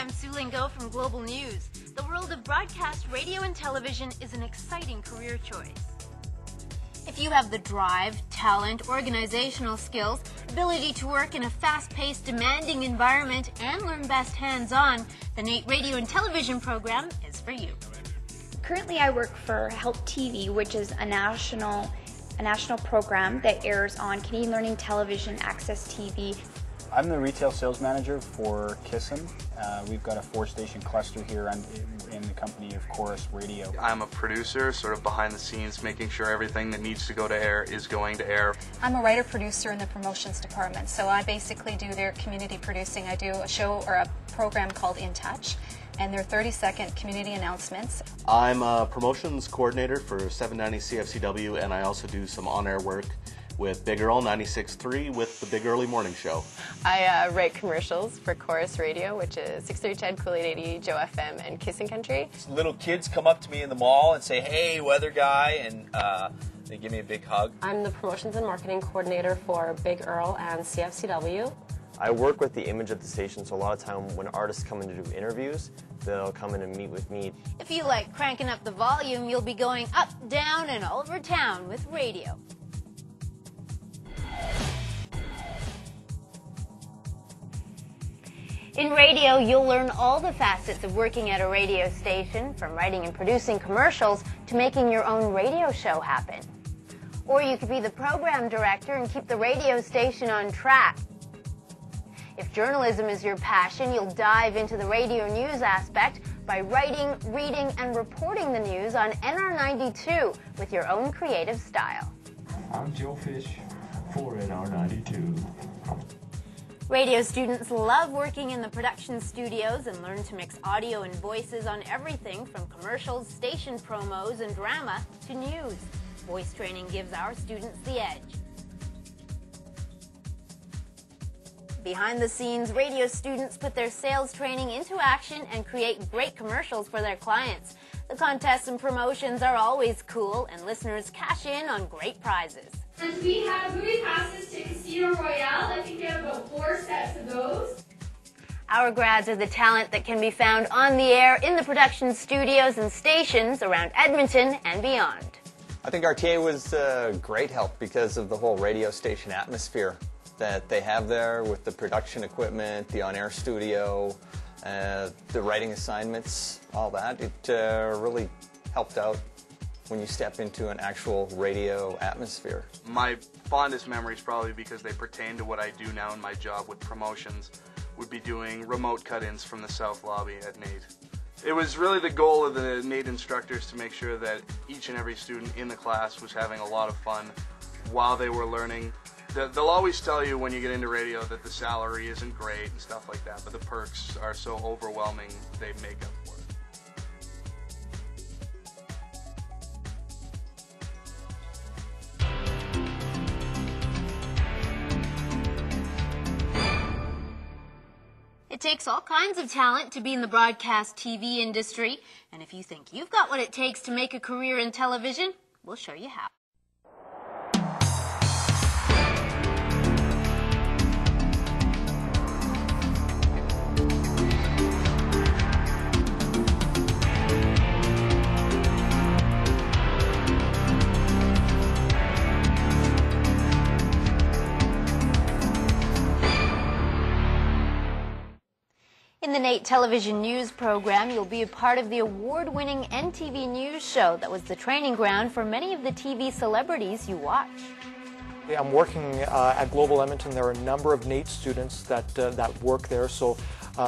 I'm Sue Lingo from Global News. The world of broadcast radio and television is an exciting career choice. If you have the drive, talent, organizational skills, ability to work in a fast-paced, demanding environment, and learn best hands-on, the NAIT radio and television program is for you. Currently I work for Help TV, which is a national program that airs on Canadian Learning Television, Access TV. I'm the retail sales manager for Kissin. We've got a 4-station cluster here in the company of Chorus Radio. I'm a producer, sort of behind the scenes, making sure everything that needs to go to air is going to air. I'm a writer-producer in the promotions department, so I basically do their community producing. I do a show or a program called In Touch, and they're 30-second community announcements. I'm a promotions coordinator for 790 CFCW, and I also do some on-air work with Big Earl 96.3 with the Big Early Morning Show. I write commercials for Chorus Radio, which is 630 Chad, Kool-Aid 80, Joe FM, and Kissin' Country. Little kids come up to me in the mall and say, "Hey, weather guy," and they give me a big hug. I'm the promotions and marketing coordinator for Big Earl and CFCW. I work with the image of the station, so a lot of time when artists come in to do interviews, they'll come in and meet with me. If you like cranking up the volume, you'll be going up, down, and all over town with radio. In radio, you'll learn all the facets of working at a radio station, from writing and producing commercials to making your own radio show happen. Or you could be the program director and keep the radio station on track. If journalism is your passion, you'll dive into the radio news aspect by writing, reading, and reporting the news on NR92 with your own creative style. I'm Joe Fish for NR92. Radio students love working in the production studios and learn to mix audio and voices on everything from commercials, station promos, and drama to news. Voice training gives our students the edge. Behind the scenes, radio students put their sales training into action and create great commercials for their clients. The contests and promotions are always cool, and listeners cash in on great prizes. And we have movie passes to Casino Royale. I think we have about 4 sets of those. Our grads are the talent that can be found on the air, in the production studios and stations around Edmonton and beyond. I think RTA was a great help because of the whole radio station atmosphere that they have there with the production equipment, the on-air studio, the writing assignments, all that. It really helped out when you step into an actual radio atmosphere. My fondest memories, probably because they pertain to what I do now in my job with promotions, would be doing remote cut-ins from the South Lobby at NAIT. It was really the goal of the NAIT instructors to make sure that each and every student in the class was having a lot of fun while they were learning. They'll always tell you when you get into radio that the salary isn't great and stuff like that, but the perks are so overwhelming they make up for it. It takes all kinds of talent to be in the broadcast TV industry, and if you think you've got what it takes to make a career in television, we'll show you how. In the NAIT television news program, you'll be a part of the award-winning NTV News show that was the training ground for many of the TV celebrities you watch. I'm working at Global Edmonton. There are a number of NAIT students that work there, so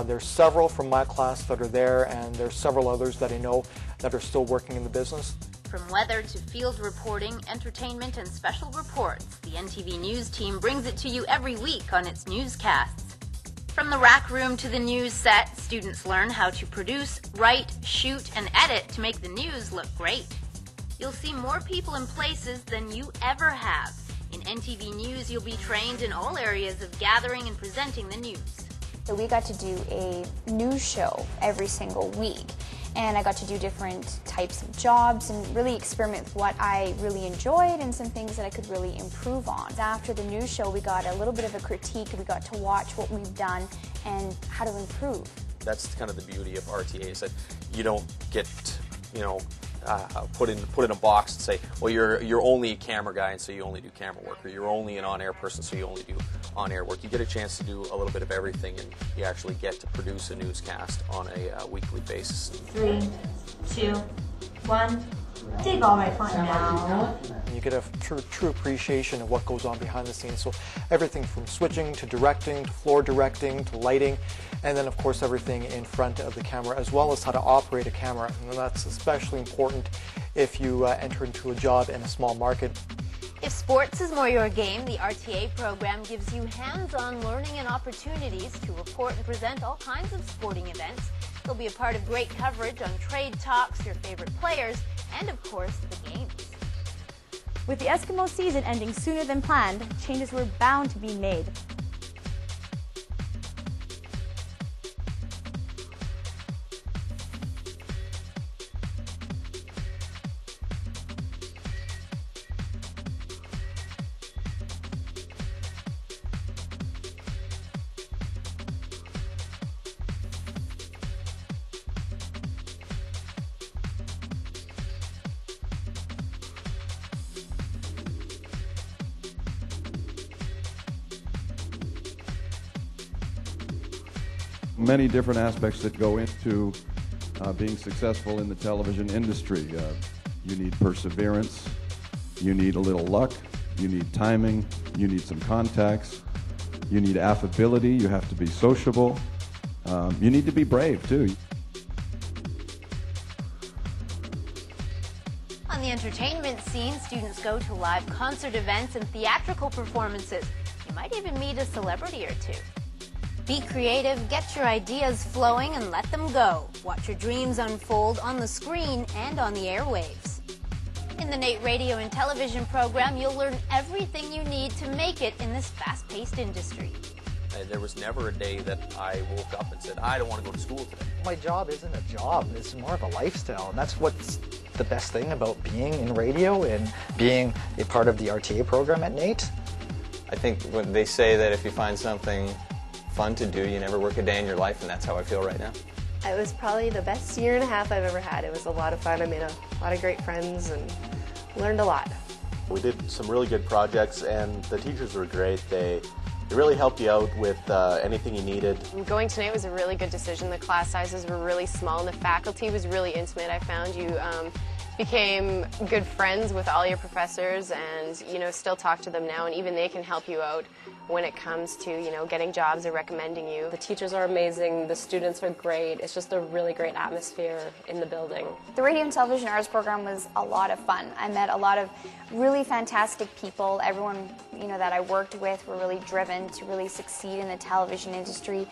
there's several from my class that are there, and there's several others that I know that are still working in the business. From weather to field reporting, entertainment, and special reports, the NTV News team brings it to you every week on its newscasts. From the rack room to the news set, students learn how to produce, write, shoot, and edit to make the news look great. You'll see more people and places than you ever have. In NTV News, you'll be trained in all areas of gathering and presenting the news. So we got to do a news show every single week, and I got to do different types of jobs and really experiment with what I really enjoyed and some things that I could really improve on. After the news show, we got a little bit of a critique. We got to watch what we've done and how to improve. That's kind of the beauty of RTA, is that you don't get, put in a box and say, well, you're only a camera guy, and so you only do camera work, or you're only an on-air person, so you only do on-air work. You get a chance to do a little bit of everything, and you actually get to produce a newscast on a weekly basis. 3, 2, 1. Dig all right for now. You get a true appreciation of what goes on behind the scenes. So everything from switching to directing to floor directing to lighting, and then of course everything in front of the camera, as well as how to operate a camera. And that's especially important if you enter into a job in a small market. If sports is more your game, the RTA program gives you hands-on learning and opportunities to report and present all kinds of sporting events. You'll be a part of great coverage on trade talks, your favorite players, and of course, the games. With the Eskimo season ending sooner than planned, changes were bound to be made. Many different aspects that go into being successful in the television industry. You need perseverance, you need a little luck, you need timing, you need some contacts, you need affability, you have to be sociable, you need to be brave too. On the entertainment scene, students go to live concert events and theatrical performances. You might even meet a celebrity or two. Be creative, get your ideas flowing, and let them go. Watch your dreams unfold on the screen and on the airwaves. In the NAIT radio and television program, you'll learn everything you need to make it in this fast-paced industry. There was never a day that I woke up and said, I don't want to go to school today. My job isn't a job, it's more of a lifestyle, and that's what's the best thing about being in radio and being a part of the RTA program at NAIT. I think when they say that if you find something fun to do, you never work a day in your life, and that's how I feel right now. It was probably the best year and a half I've ever had. It was a lot of fun. I made a lot of great friends and learned a lot. We did some really good projects, and the teachers were great. They really helped you out with anything you needed. Going to NAIT was a really good decision. The class sizes were really small and the faculty was really intimate. I found you became good friends with all your professors, and still talk to them now, and even they can help you out when it comes to getting jobs or recommending you. The teachers are amazing, the students are great, it's just a really great atmosphere in the building. The Radio and Television Arts program was a lot of fun. I met a lot of really fantastic people. Everyone that I worked with were really driven to really succeed in the television industry,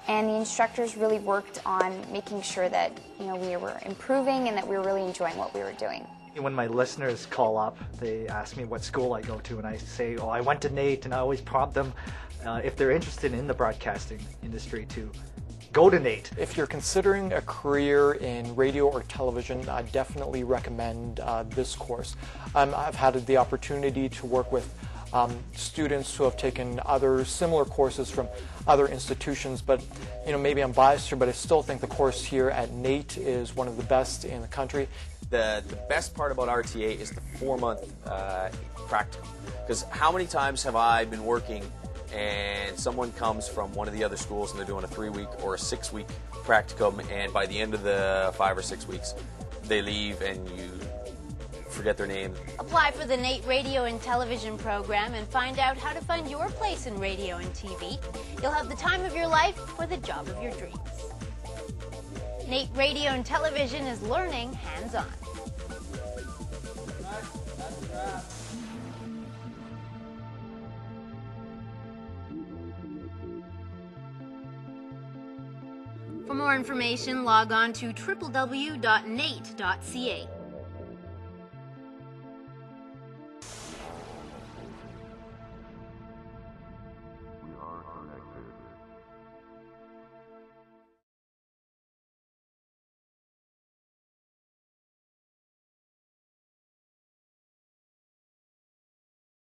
and the instructors really worked on making sure that we were improving and that we were really enjoying what we were doing. When my listeners call up, they ask me what school I go to, and I say, oh, I went to NAIT, and I always prompt them, if they're interested in the broadcasting industry, to go to NAIT. If you're considering a career in radio or television, I definitely recommend this course. I've had the opportunity to work with students who have taken other similar courses from other institutions, but maybe I'm biased here, but I still think the course here at NAIT is one of the best in the country. The best part about RTA is the 4-month practicum. Because how many times have I been working and someone comes from one of the other schools and they're doing a 3-week or a 6-week practicum, and by the end of the 5 or 6 weeks they leave and you forget their name. Apply for the NAIT radio and television program and find out how to find your place in radio and TV. You'll have the time of your life for the job of your dreams. NAIT radio and television is learning hands-on. For more information, log on to www.nait.ca.